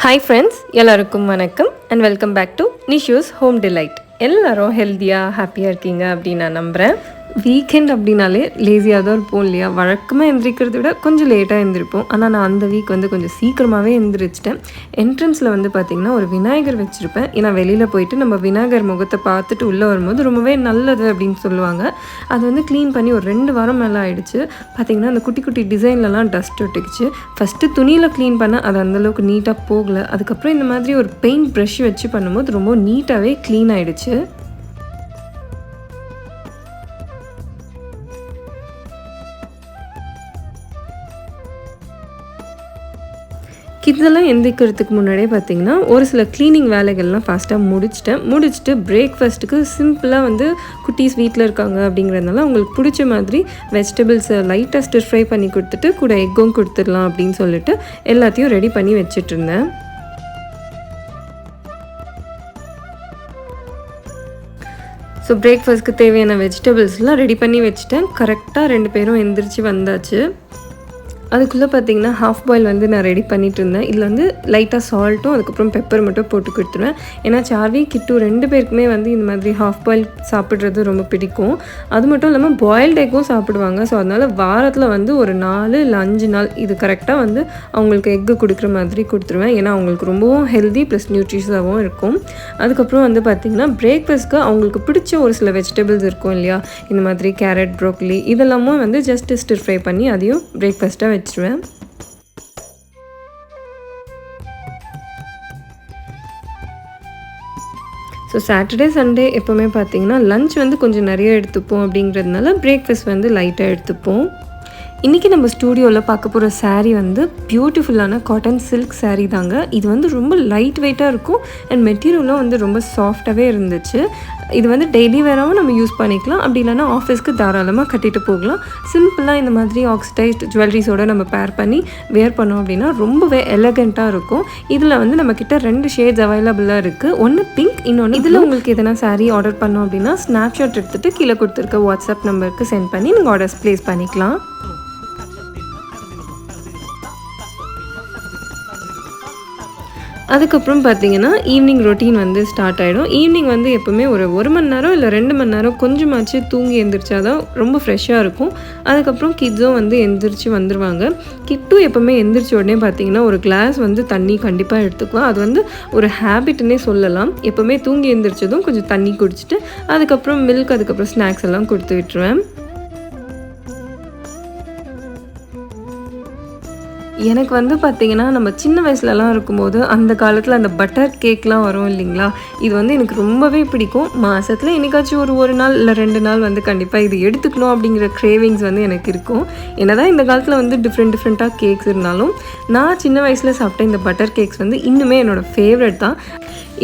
Hi friends, எல்லாருக்கும் வணக்கம் and welcome back to Nishu's Home Delight. எல்லாரும் ஹெல்த்தியாக ஹாப்பியாக இருக்கீங்க அப்படின்னு நான் நம்புகிறேன். வீக்கெண்ட் அப்படின்னாலே லேசியாக தான் இருப்போம் இல்லையா? வழக்கமாக எந்திரிக்கிறத விட கொஞ்சம் லேட்டாக எழுந்திருப்போம். ஆனால் நான் அந்த வீக் கொஞ்சம் சீக்கிரமாகவே எழுந்திரிச்சிட்டேன். என்ட்ரன்ஸில் பார்த்திங்கன்னா ஒரு விநாயகர் வச்சுருப்பேன். ஏன்னா வெளியில் போயிட்டு நம்ம விநாயகர் முகத்தை பார்த்துட்டு உள்ளே வரும்போது ரொம்பவே நல்லது அப்படின்னு சொல்லுவாங்க. அது க்ளீன் பண்ணி ஒரு 2 வாரம் மேலே ஆகிடுச்சு. பார்த்திங்கன்னா அந்த குட்டி குட்டி டிசைன்லலாம் டஸ்ட் ஒட்டிக்குச்சு. ஃபஸ்ட்டு துணியில் க்ளீன் பண்ண அது அந்தளவுக்கு நீட்டாக போகலை. அதுக்கப்புறம் இந்த மாதிரி ஒரு பெயிண்ட் ப்ரஷ் வச்சு பண்ணும்போது ரொம்ப நீட்டாகவே க்ளீன் ஆகிடுச்சு. கிட்ஸெல்லாம் எந்திரிக்கிறதுக்கு முன்னாடியே பார்த்திங்கன்னா ஒரு சில க்ளீனிங் வேலைகள்லாம் ஃபாஸ்ட்டாக முடிச்சுட்டு பிரேக்ஃபாஸ்ட்டுக்கு சிம்பிளாக குட்டீஸ் வீட்டில் இருக்காங்க அப்படிங்கிறதுனால அவங்களுக்கு பிடிச்ச மாதிரி வெஜிடபிள்ஸை லைட்டாக ஸ்டிர் ஃப்ரை பண்ணி கொடுத்துட்டு கூட எக்கும் கொடுத்துடலாம் அப்படின்னு சொல்லிட்டு எல்லாத்தையும் ரெடி பண்ணி வச்சிட்ருந்தேன். ஸோ பிரேக்ஃபாஸ்ட்க்கு தேவையான வெஜிடபிள்ஸ்லாம் ரெடி பண்ணி வச்சுட்டேன். கரெக்டாக 2 பேரும் எந்திரிச்சு வந்தாச்சு. அதுக்குள்ளே பார்த்திங்கன்னா ஹாஃப் பாயில் நான் ரெடி பண்ணிகிட்டு இருந்தேன். இதில் லைட்டாக சால்ட்டும் அதுக்கப்புறம் பெப்பர் மட்டும் போட்டு கொடுத்துருவேன். ஏன்னா சார்வி கிட்டு 2 பேருக்குமே இந்த மாதிரி ஹாஃப் பாயில் சாப்பிட்றது ரொம்ப பிடிக்கும். அது மட்டும் இல்லாமல் பாயில்டு எக்கும் சாப்பிடுவாங்க. ஸோ அதனால் வாரத்தில் ஒரு 4 இல்லை 5 நாள் இது கரெக்டாக அவங்களுக்கு எக்கு கொடுக்குற மாதிரி கொடுத்துருவேன். ஏன்னா அவங்களுக்கு ரொம்பவும் ஹெல்தி ப்ளஸ் நியூட்ரிஷியஸாகவும் இருக்கும். அதுக்கப்புறம் பார்த்திங்கன்னா பிரேக்ஃபாஸ்ட்க்கு அவங்களுக்கு பிடிச்ச ஒரு சில வெஜிடபிள்ஸ் இருக்கும் இல்லையா? இந்த மாதிரி கேரட், ப்ரோக்கலி இதெல்லாமும் ஜஸ்ட் ஸ்டிர் ஃப்ரை பண்ணி அதையும் பிரேக்ஃபாஸ்ட்டாக வச்சுருவேன். ஸோ சாட்டர்டே சண்டே எப்போவுமே பார்த்திங்கன்னா லன்ச் கொஞ்சம் நிறைய எடுத்துப்போம். அப்படிங்கிறதுனால பிரேக்ஃபாஸ்ட் லைட்டாக எடுத்துப்போம். இன்றைக்கி நம்ம ஸ்டூடியோவில் பார்க்க போகிற சாரீ பியூட்டிஃபுல்லான காட்டன் சில்க் சாரீ தாங்க. இது ரொம்ப லைட் வெயிட்டாக இருக்கும் அண்ட் மெட்டீரியலும் ரொம்ப சாஃப்டாகவே இருந்துச்சு. இது டெய்லி வேறாகவும் நம்ம யூஸ் பண்ணிக்கலாம். அப்படி இல்லைனா ஆஃபீஸ்க்கு தாராளமாக கட்டிட்டு போகலாம். சிம்பிளாக இந்த மாதிரி ஆக்சிடைஸ்ட் ஜுவல்லரிஸோடு நம்ம பேர் பண்ணி வேர் பண்ணோம் அப்படின்னா ரொம்பவே எலகண்ட்டாக இருக்கும். இதில் நம்மக்கிட்ட 2 ஷேட்ஸ் அவைலபிளாக இருக்குது. ஒன்று பிங்க், இன்னொன்று இதில் உங்களுக்கு எதனா சாரீ ஆர்டர் பண்ணோம் அப்படின்னா ஸ்னாப்ஷாட் எடுத்துகிட்டு கீழே கொடுத்துருக்க வாட்ஸ்அப் நம்பருக்கு சென்ட் பண்ணி நீங்கள் ஆர்டர்ஸ் ப்ளேஸ் பண்ணிக்கலாம். அதுக்கப்புறம் பார்த்திங்கன்னா ஈவினிங் ரொட்டீன் ஸ்டார்ட் ஆகிடும். ஈவினிங் எப்போவுமே ஒரு 1 மணி நேரம் இல்லை 2 மணி நேரம் கொஞ்சமாச்சு தூங்கி எழுந்திரிச்சா தான் ரொம்ப ஃப்ரெஷ்ஷாக இருக்கும். அதுக்கப்புறம் கிட்ஸும் எந்திரிச்சு வந்துடுவாங்க. கிட்டும் எப்போவுமே எந்திரிச்ச உடனே பார்த்திங்கன்னா ஒரு கிளாஸ் தண்ணி கண்டிப்பாக எடுத்துக்குவோம். அது ஒரு ஹேபிட்னே சொல்லலாம். எப்போவுமே தூங்கி எழுந்திரிச்சதும் கொஞ்சம் தண்ணி குடிச்சிட்டு அதுக்கப்புறம் மில்க் அதுக்கப்புறம் ஸ்நாக்ஸ் எல்லாம் கொடுத்து விட்டுருவேன். எனக்கு பார்த்திங்கன்னா நம்ம சின்ன வயசுலலாம் இருக்கும்போது அந்த காலத்தில் அந்த பட்டர் கேக்லாம் வரும் இல்லைங்களா? இது எனக்கு ரொம்பவே பிடிக்கும். மாதத்தில் என்னைக்காச்சும் ஒரு நாள் இல்லை 2 நாள் கண்டிப்பாக இது எடுத்துக்கணும் அப்படிங்கிற க்ரேவிங்ஸ் எனக்கு இருக்கும். என்னதான் இந்த காலத்தில் டிஃப்ரெண்ட்டாக கேக்ஸ் இருந்தாலும் நான் சின்ன வயசில் சாப்பிட்ட இந்த பட்டர் கேக்ஸ் இன்னுமே என்னோடய ஃபேவரட் தான்.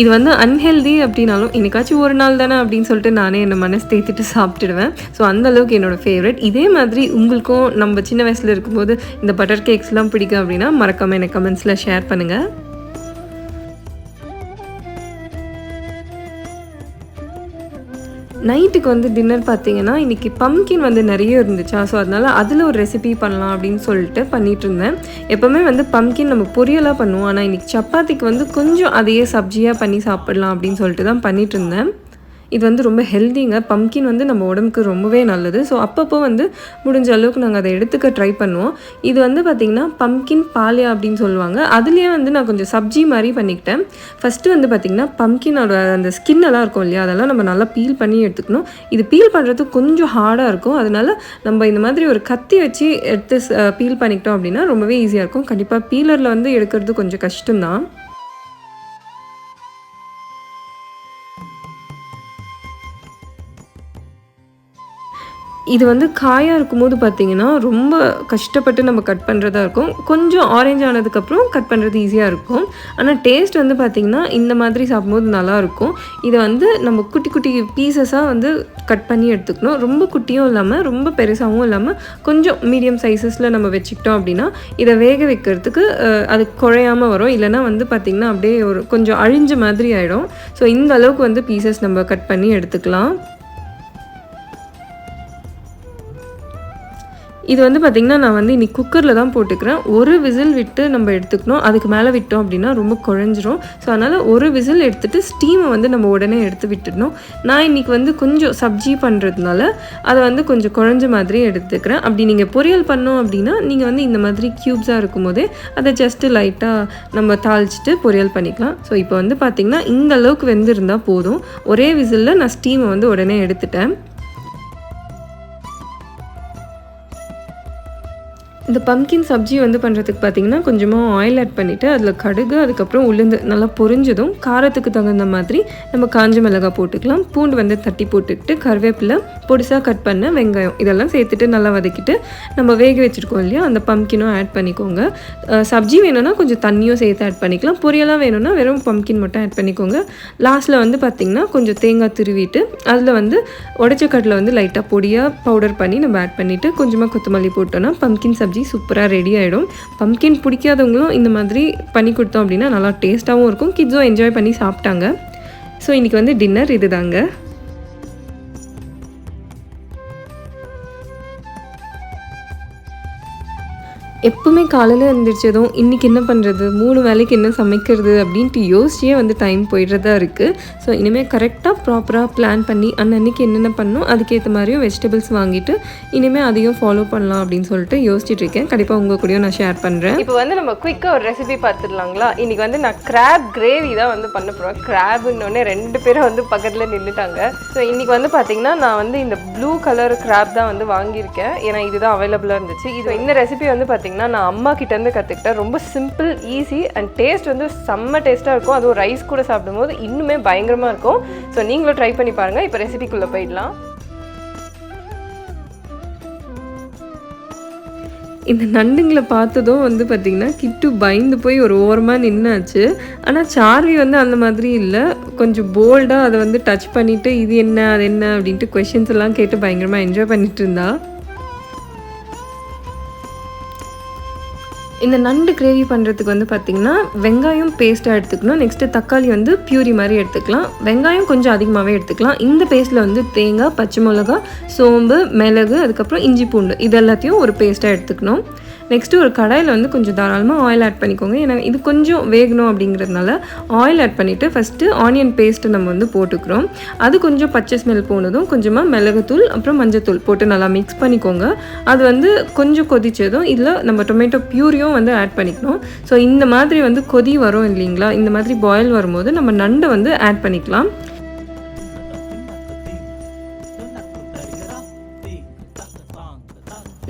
இது அன்ஹெல்தி அப்படின்னாலும் என்னைக்காச்சும் ஒரு நாள் தானே அப்படின்னு சொல்லிட்டு நானே என்னை மனசு தேத்திட்டு சாப்பிட்டுடுவேன். ஸோ அந்தளவுக்கு என்னோடய ஃபேவரட். இதே மாதிரி உங்களுக்கும் நம்ம சின்ன வயசில் இருக்கும்போது இந்த பட்டர் கேக்ஸ்லாம் பிடிக்கும் அப்படின்னா மறக்காமல் எனக்கு கமெண்ட்ஸில் ஷேர் பண்ணுங்கள். நைட்டுக்கு டின்னர் பார்த்திங்கன்னா இன்றைக்கி பம்கின் நிறைய இருந்துச்சா. ஸோ அதனால் அதில் ஒரு ரெசிபி பண்ணலாம் அப்படின்னு சொல்லிட்டு பண்ணிகிட்டு இருந்தேன். எப்போவுமே பம்கின் நம்ம பொரியலாக பண்ணுவோம். ஆனால் இன்றைக்கி சப்பாத்திக்கு கொஞ்சம் அதையே சப்ஜியாக பண்ணி சாப்பிட்லாம் அப்படின்னு சொல்லிட்டு தான் பண்ணிகிட்டு இருந்தேன். இது ரொம்ப ஹெல்திங்க. பம்கின் நம்ம உடம்புக்கு ரொம்பவே நல்லது. ஸோ அப்பப்போ முடிஞ்ச அளவுக்கு நாங்கள் அதை எடுத்துக்க ட்ரை பண்ணுவோம். இது பார்த்திங்கன்னா பம்கின் பாலியா அப்படின்னு சொல்லுவாங்க. அதுலேயே நான் கொஞ்சம் சப்ஜி மாதிரி பண்ணிக்கிட்டேன். ஃபஸ்ட்டு பார்த்திங்கன்னா பம்கினோட அந்த ஸ்கின்னெல்லாம் இருக்கும் இல்லையா? அதெல்லாம் நம்ம நல்லா பீல் பண்ணி எடுத்துக்கணும். இது பீல் பண்ணுறதுக்கு கொஞ்சம் ஹார்டாக இருக்கும். அதனால் நம்ம இந்த மாதிரி ஒரு கத்தி வச்சு எடுத்து பீல் பண்ணிக்கிட்டோம் அப்படின்னா ரொம்பவே ஈஸியாக இருக்கும். கண்டிப்பாக பீலரில் எடுக்கிறது கொஞ்சம் கஷ்டம்தான். இது காயாக இருக்கும்போது பார்த்திங்கன்னா ரொம்ப கஷ்டப்பட்டு நம்ம கட் பண்ணுறதா இருக்கும். கொஞ்சம் ஆரேஞ்ச் ஆனதுக்கப்புறம் கட் பண்ணுறது ஈஸியாக இருக்கும். ஆனால் டேஸ்ட் பார்த்திங்கன்னா இந்த மாதிரி சாப்பிடும்போது நல்லாயிருக்கும். இதை நம்ம குட்டி குட்டி பீசஸாக கட் பண்ணி எடுத்துக்கணும். ரொம்ப குட்டியும் இல்லாமல் ரொம்ப பெருசாகவும் இல்லாமல் கொஞ்சம் மீடியம் சைஸஸில் நம்ம வச்சுக்கிட்டோம் அப்படின்னா இதை வேக வைக்கிறதுக்கு அது குழையாமல் வரும். இல்லைனா பார்த்திங்கன்னா அப்படியே ஒரு கொஞ்சம் அழிஞ்ச மாதிரி ஆகிடும். ஸோ இந்த அளவுக்கு பீசஸ் நம்ம கட் பண்ணி எடுத்துக்கலாம். இது வந்து பார்த்திங்கன்னா நான் வந்து இன்றைக்கி குக்கரில் தான் போட்டுக்கிறேன். ஒரு விசில் விட்டு நம்ம எடுத்துக்கணும். அதுக்கு மேலே விட்டோம் அப்படின்னா ரொம்ப குழஞ்சிரும். ஸோ அதனால் ஒரு விசில் எடுத்துகிட்டு ஸ்டீமை வந்து நம்ம உடனே எடுத்து விட்டுடணும். நான் இன்றைக்கி வந்து கொஞ்சம் சப்ஜி பண்ணுறதுனால அதை வந்து கொஞ்சம் குழஞ்ச மாதிரி எடுத்துக்கிறேன். அப்படி நீங்கள் பொரியல் பண்ணோம் அப்படின்னா நீங்கள் வந்து இந்த மாதிரி க்யூப்ஸாக இருக்கும்போதே அதை ஜஸ்ட்டு லைட்டாக நம்ம தாளிச்சிட்டு பொரியல் பண்ணிக்கலாம். ஸோ இப்போ வந்து பார்த்திங்கன்னா இந்த அளவுக்கு வெந்திருந்தால் போதும். ஒரே விசிலில் நான் ஸ்டீமை வந்து உடனே எடுத்துட்டேன். இந்த பம்கின் சப்ஜி வந்து பண்ணுறதுக்கு பார்த்திங்கன்னா கொஞ்சமாக ஆயில் ஆட் பண்ணிவிட்டு அதில் கடுகு அதுக்கப்புறம் உளுந்து நல்லா பொரிஞ்சதும் காரத்துக்கு தகுந்த மாதிரி நம்ம காஞ்ச மிளகாய் போட்டுக்கலாம். பூண்டு வந்து தட்டி போட்டுக்கிட்டு கருவேப்பிலை பொடிசாக கட் பண்ண வெங்காயம் இதெல்லாம் சேர்த்துட்டு நல்லா வதக்கிட்டு நம்ம வேக வச்சுருக்கோம் இல்லையா அந்த பம்கினும் ஆட் பண்ணிக்கோங்க. சப்ஜி வேணும்னா கொஞ்சம் தண்ணியும் சேர்த்து ஆட் பண்ணிக்கலாம். பொரியலாக வேணும்னா வெறும் பம்கின் மட்டும் ஆட் பண்ணிக்கோங்க. லாஸ்ட்டில் வந்து பார்த்திங்கன்னா கொஞ்சம் தேங்காய் துருவிட்டு அதில் வந்து உடைச்ச கடலை வந்து லைட்டாக பொடியாக பவுடர் பண்ணி நம்ம ஆட் பண்ணிவிட்டு கொஞ்சமாக கொத்தமல்லி போட்டோன்னா பம்கின் சப்ஜி சூப்பராக ரெடி ஆகிடும். பம்கின் பிடிக்காதவங்களும் இந்த மாதிரி பண்ணி கொடுத்தோம் அப்படின்னா நல்லா டேஸ்ட்டாகவும் இருக்கும். கிட்ஸும் என்ஜாய் பண்ணி சாப்பிட்டாங்க. ஸோ இன்றைக்கி வந்து டின்னர் இது தாங்க. எப்பவுமே காலையில் எழுந்திரிச்சதும் இன்றைக்கி என்ன பண்ணுறது 3 வேளைக்கு என்ன சமைக்கிறது அப்படின்ட்டு யோசிச்சே வந்து டைம் போயிடுறதா இருக்குது. ஸோ இனிமேல் கரெக்டாக ப்ராப்பராக பிளான் பண்ணி அன்னன்னைக்கு என்னென்ன பண்ணணும் அதுக்கேற்ற மாதிரியும் வெஜிடபிள்ஸ் வாங்கிட்டு இனிமேல் அதையும் ஃபாலோ பண்ணலாம் அப்படின்னு சொல்லிட்டு யோசிச்சுட்டு இருக்கேன். கண்டிப்பாக உங்கள் கூடயும் நான் ஷேர் பண்ணுறேன். இப்போ வந்து நம்ம குயிக்காக ஒரு ரெசிபி பார்த்துடலாங்களா? இன்றைக்கி வந்து நான் கிராப் கிரேவி தான் வந்து பண்ண போகிறேன். கிராப்னோடனே 2 பேரும் வந்து பக்கத்தில் நின்றுட்டாங்க. ஸோ இன்றைக்கி வந்து பார்த்திங்கன்னா நான் வந்து இந்த ப்ளூ கலர் கிராப் தான் வந்து வாங்கியிருக்கேன். ஏன்னா இதுதான் அவைலபிளாக இருந்துச்சு. இது இந்த ரெசிபி வந்து பார்த்திங்கன்னா நான் அம்மா கிட்டேருந்து கற்றுக்கிட்டேன். ரொம்ப சிம்பிள், ஈஸி அண்ட் டேஸ்ட் வந்து செம்ம டேஸ்ட்டாக இருக்கும். அதுவும் ரைஸ் கூட சாப்பிடும்போது இன்னுமே பயங்கரமாக இருக்கும். ஸோ நீங்களும் ட்ரை பண்ணி பாருங்கள். இப்போ ரெசிபிக்குள்ளே போயிடலாம். இந்த நண்டுங்களை பார்த்ததும் வந்து பார்த்திங்கன்னா கிட்டு பயந்து போய் ஒரு ஓரமாக நின்னாச்சு. ஆனால் சார்வி வந்து அந்த மாதிரி இல்லை. கொஞ்சம் போல்டாக அதை வந்து டச் பண்ணிவிட்டு இது என்ன அது என்ன அப்படின்ட்டு கொஷின்ஸ் எல்லாம் கேட்டு பயங்கரமாக என்ஜாய் பண்ணிட்டு இருந்தா. இந்த நண்டு கிரேவி பண்ணுறதுக்கு வந்து பார்த்திங்கன்னா வெங்காயம் பேஸ்ட்டாக எடுத்துக்கணும். நெக்ஸ்ட்டு தக்காளி வந்து பியூரி மாதிரி எடுத்துக்கலாம். வெங்காயம் கொஞ்சம் அதிகமாகவே எடுத்துக்கலாம். இந்த பேஸ்ட்டில் வந்து தேங்காய், பச்சை மிளகா, சோம்பு, மிளகு, அதுக்கப்புறம் இஞ்சி பூண்டு இது எல்லாத்தையும் ஒரு பேஸ்ட்டாக எடுத்துக்கணும். நெக்ஸ்ட்டு ஒரு கடாயில் வந்து கொஞ்சம் தாராளமாக ஆயில் ஆட் பண்ணிக்கோங்க. ஏன்னா இது கொஞ்சம் வேகணும் அப்படிங்கிறதுனால ஆயில் ஆட் பண்ணிவிட்டு ஃபஸ்ட்டு ஆனியன் பேஸ்ட்டு நம்ம வந்து போட்டுக்கிறோம். அது கொஞ்சம் பச்சை ஸ்மெல் போனதும் கொஞ்சமாக மிளகுத்தூள் அப்புறம் மஞ்சத்தூள் போட்டு நல்லா மிக்ஸ் பண்ணிக்கோங்க. அது வந்து கொஞ்சம் கொதிச்சதும் இதில் நம்ம டொமேட்டோ பியூரியும் வந்து ஆட் பண்ணிக்கணும். ஸோ இந்த மாதிரி வந்து கொதி வரும் இல்லைங்களா? இந்த மாதிரி பாயில் வரும்போது நம்ம நண்டை வந்து ஆட் பண்ணிக்கலாம்.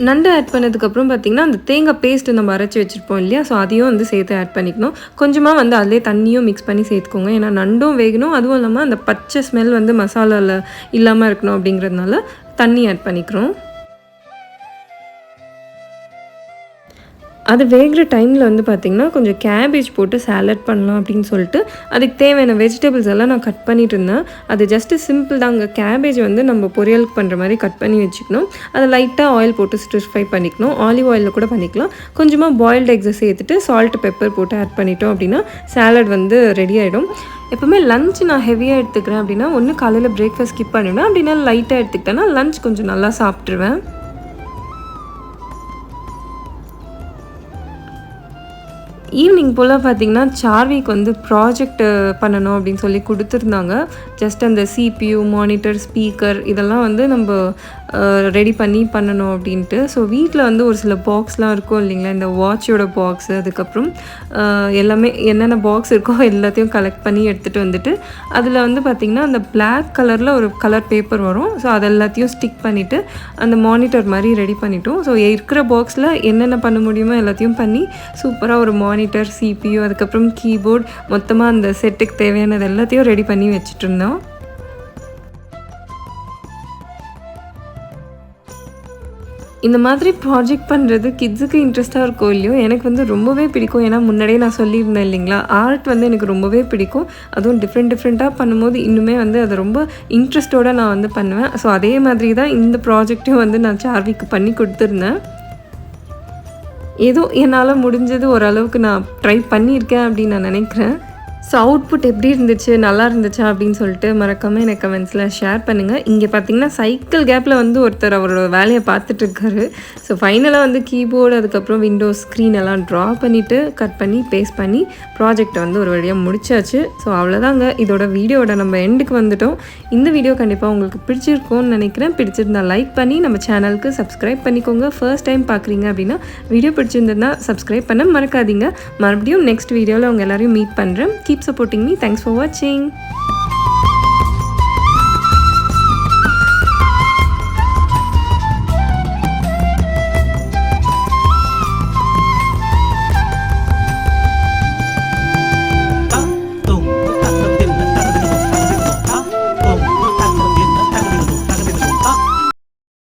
நண்டு ஆட் பண்ணதுக்கப்புறம் பார்த்திங்கன்னா அந்த தேங்காய் பேஸ்ட்டு நம்ம அரைச்சி வச்சுருப்போம் இல்லையா? ஸோ அதையும் வந்து சேர்த்து ஆட் பண்ணிக்கணும். கொஞ்சமாக வந்து அதிலே தண்ணியும் மிக்ஸ் பண்ணி சேர்த்துக்கோங்க. ஏன்னா நண்டும் வேகணும், அதுவும் இல்லாமல் அந்த பச்சை ஸ்மெல் வந்து மசாலாவில் இல்லாமல் இருக்கணும் அப்படிங்கிறதுனால தண்ணி ஆட் பண்ணிக்கிறோம். அது வேகிற டைமில் வந்து பார்த்திங்கன்னா கொஞ்சம் கேபேஜ் போட்டு சாலட் பண்ணலாம் அப்படின்னு சொல்லிட்டு அதுக்கு தேவையான வெஜிடபிள்ஸ் எல்லாம் நான் கட் பண்ணிட்டு இருந்தேன். அது ஜஸ்ட்டு சிம்பிள் தாங்க. கேபேஜ் வந்து நம்ம பொரியலுக்கு பண்ணுற மாதிரி கட் பண்ணி வச்சுக்கணும். அதை லைட்டாக ஆயில் போட்டு ஸ்டிர் ஃப்ரை பண்ணிக்கணும். ஆலிவ் ஆயிலில் கூட பண்ணிக்கலாம். கொஞ்சமாக பாயில்டு எக்ஸை சேர்த்துட்டு சால்ட் பெப்பர் போட்டு ஆட் பண்ணிட்டோம் அப்படின்னா சாலட் வந்து ரெடி ஆகிடும். எப்போவுமே லஞ்ச் நான் ஹெவியாக எடுத்துக்கிறேன் அப்படின்னா ஒன்று காலையில் பிரேக்ஃபாஸ்ட் ஸ்கிப் பண்ணிவிடுவேன். அப்படின்னா லைட்டாக எடுத்துக்கிட்டேன்னா லஞ்ச் கொஞ்சம் நல்லா சாப்பிட்ருவேன். ஈவினிங் போல் பார்த்திங்கன்னா சார்விக்கு வந்து ப்ராஜெக்ட் பண்ணணும் அப்படின்னு சொல்லி கொடுத்துருந்தாங்க. ஜஸ்ட் அந்த CPU, மானிட்டர், ஸ்பீக்கர் இதெல்லாம் வந்து நம்ம ரெடி பண்ணி பண்ணணும் அப்படின்ட்டு. ஸோ வீட்டில் வந்து ஒரு சில பாக்ஸ்லாம் இருக்கும் இல்லைங்களா? இந்த வாட்சோட பாக்ஸு, அதுக்கப்புறம் எல்லாமே என்னென்ன பாக்ஸ் இருக்கோ எல்லாத்தையும் கலெக்ட் பண்ணி எடுத்துகிட்டு வந்துட்டு அதில் வந்து பார்த்திங்கன்னா அந்த பிளாக் கலரில் ஒரு கலர் பேப்பர் வரும். ஸோ அது எல்லாத்தையும் ஸ்டிக் பண்ணிவிட்டு அந்த மானிட்டர் மாதிரி ரெடி பண்ணிட்டோம். ஸோ இருக்கிற பாக்ஸில் என்னென்ன பண்ண முடியுமோ எல்லாத்தையும் பண்ணி சூப்பராக ஒரு மானிட்டர், CPU, அதுக்கப்புறம் கீபோர்ட் மொத்தமாக அந்த செட்டுக்கு தேவையானது எல்லாத்தையும் ரெடி பண்ணி வச்சுட்டு இருந்தோம். இந்த மாதிரி ப்ராஜெக்ட் பண்ணுறது கிட்ஸுக்கு இன்ட்ரெஸ்ட்டாக இருக்கும் இல்லையோ? எனக்கு வந்து ரொம்பவே பிடிக்கும். ஏன்னா முன்னாடியே நான் சொல்லியிருந்தேன் இல்லைங்களா? ஆர்ட் வந்து எனக்கு ரொம்பவே பிடிக்கும். அதுவும் டிஃப்ரெண்ட்டாக பண்ணும்போது இன்னுமே வந்து அதை ரொம்ப இன்ட்ரெஸ்ட்டோடு நான் வந்து பண்ணுவேன். ஸோ அதே மாதிரி தான் இந்த ப்ராஜெக்ட்டையும் வந்து நான் சார்விக்கு பண்ணி கொடுத்துருந்தேன். ஏதோ என்னால் முடிஞ்சது ஓரளவுக்கு நான் ட்ரை பண்ணியிருக்கேன் அப்படின்னு நான் நினைக்கிறேன். ஸோ அவுட்புட் எப்படி இருந்துச்சு, நல்லா இருந்துச்சா அப்படின்னு சொல்லிட்டு மறக்காமல் எனக்கு கமெண்ட்ஸில் ஷேர் பண்ணுங்கள். இங்கே பார்த்தீங்கன்னா சைக்கிள் கேப்பில் வந்து ஒருத்தர் அவரோட வேலையை பார்த்துட்ருக்காரு. ஸோ ஃபைனலாக வந்து கீபோர்டு, அதுக்கப்புறம் விண்டோஸ் ஸ்க்ரீன் எல்லாம் ட்ரா பண்ணிவிட்டு கட் பண்ணி பேஸ்ட் பண்ணி ப்ராஜெக்டை வந்து ஒரு வழியாக முடிச்சாச்சு. ஸோ அவ்வளோதாங்க, இதோட வீடியோட நம்ம எண்டுக்கு வந்துட்டோம். இந்த வீடியோ கண்டிப்பாக உங்களுக்கு பிடிச்சிருக்கும்னு நினைக்கிறேன். பிடிச்சிருந்தா லைக் பண்ணி நம்ம சேனலுக்கு சப்ஸ்கிரைப் பண்ணிக்கோங்க. ஃபர்ஸ்ட் டைம் பார்க்குறீங்க அப்படின்னா வீடியோ பிடிச்சிருந்ததுன்னா சப்ஸ்கிரைப் பண்ண மறக்காதீங்க. மறுபடியும் நெக்ஸ்ட் வீடியோவில் உங்கள் எல்லாரையும் மீட் பண்ணுறேன். Keep supporting me. Thanks for watching.